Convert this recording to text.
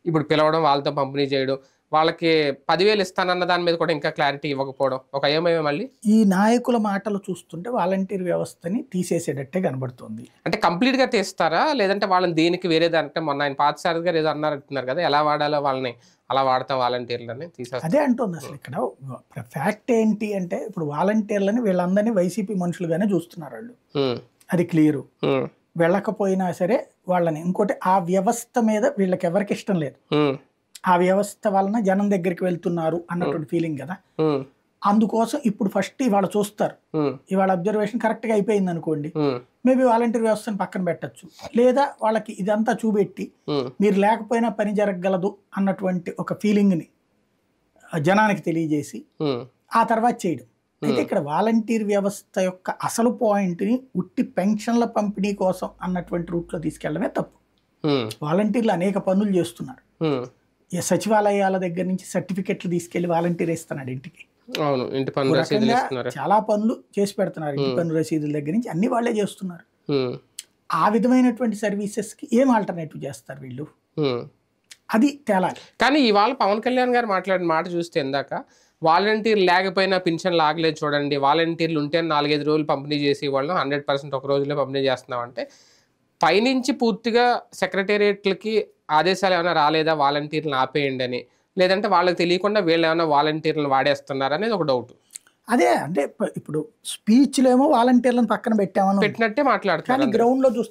ఇప్పుడు పిలవడం, వాళ్ళతో పంపిణీ చేయడం, వాళ్ళకి 10,000 ఇస్తానన్న దాని మీద కూడా ఇంకా క్లారిటీ ఇవ్వకపోవడం. ఒక ఏమేమి మళ్ళీ? ఈ నాయకుల మాటలు చూస్తుంటే వాలంటీర్ వ్యవస్థని తీసేసేటట్టే కనబడుతుంది. అంటే కంప్లీట్‌గా తీస్తారా? లేదంటే వాళ్ళని దేనికి వేరే దానికంటే మొన్న ఆయన పార్థసారథి గారు ఏదో అన్నారంటున్నారు కదా! ఎలా వాడాలో వాళ్ళని అలా వాడతాం వాలంటీర్లని తీసేస్తాం. అదే అంటుంది అసలు ఇక్కడ ఫ్యాక్ట్ ఏంటి అంటే ఇప్పుడు వాలంటీర్లని వీళ్ళందరినీ వైసీపీ మనుషులుగానే చూస్తున్నారు వాళ్ళు. హ్మ్. అది క్లియరు. హ్మ్. వెళ్ళకపోయినా సరే వాళ్ళని ఇంకోటి ఆ వ్యవస్థ మీద వీళ్ళకి ఎవరికి ఇష్టం లేదు. హ్మ్. ఆ వ్యవస్థ వలన జనం దగ్గరికి వెళ్తున్నారు అన్నటువంటి ఫీలింగ్ కదా. హ్మ్. అందుకోసం ఇప్పుడు ఫస్ట్ ఇవాళ చూస్తారు. హ్మ్. ఇవాళ అబ్జర్వేషన్ కరెక్ట్గా అయిపోయింది అనుకోండి, హ్మ్. మేబీ వాలంటీర్ వ్యవస్థను పక్కన పెట్టచ్చు. లేదా వాళ్ళకి ఇదంతా చూపెట్టి హ్మ్. మీరు లేకపోయినా పని జరగగలదు అన్నటువంటి ఒక ఫీలింగ్ని జనానికి తెలియజేసి హ్మ్. ఆ తర్వాత చేయడం. అయితే ఇక్కడ వాలంటీర్ వ్యవస్థ యొక్క అసలు పాయింట్ని ఉట్టి పెన్షన్ల పంపిణీ కోసం అన్నటువంటి రూట్లో తీసుకెళ్లడమే తప్పు. హ్మ్. వాలంటీర్లు అనేక పనులు చేస్తున్నారు. హ్మ్. ఈ సచివాలయాల దగ్గర నుంచి సర్టిఫికెట్లు తీసుకెళ్లి వాలంటీర్ ఇస్తున్నాడు ఇంటికి. అవును. ఇంటి ఓ పన్ను రసీదులు రకంగా ఇస్తున్నారు. చాలా పనులు చేసి పెడుతున్నారు. ఇంటి పన్ను రసీదుల దగ్గర నుంచి అన్ని వాళ్ళే చేస్తున్నారు. హ్మ్. ఆ విధమైనటువంటి సర్వీసెస్కి ఏం ఆల్టర్నేటివ్ చేస్తారు వీళ్ళు? హ్మ్. అది తేలాలి. కానీ ఇవాళ పవన్ కళ్యాణ్ గారు మాట్లాడిన మాట చూస్తే ఇందాక, వాలంటీర్ లేకపోయినా పింఛన్లు ఆగలేదు చూడండి. వాలంటీర్లు ఉంటే 4, 5 రోజులు పంపిణీ చేసేవాళ్ళం. 100% ఒక రోజులో పంపిణీ చేస్తున్నామంటే, పైనుంచి పూర్తిగా సెక్రటేరియట్‌లకి ఆదేశాలు ఏమైనా రాలేదా వాలంటీర్‌లని ఆపేయండి అని? లేదంటే వాళ్ళకి తెలియకుండా వీళ్ళేమన్నా వాలంటీర్‌లను వాడేస్తున్నారా అనేది ఒక డౌట్. అదే అంటే ఇప్పుడు స్పీచ్‌లేమో వాలంటీర్లను పక్కన పెట్టామని ఉంది. పెట్టినట్టే మాట్లాడుతున్నారు కానీ అందరూ. గ్రౌండ్‌లో చూస్తే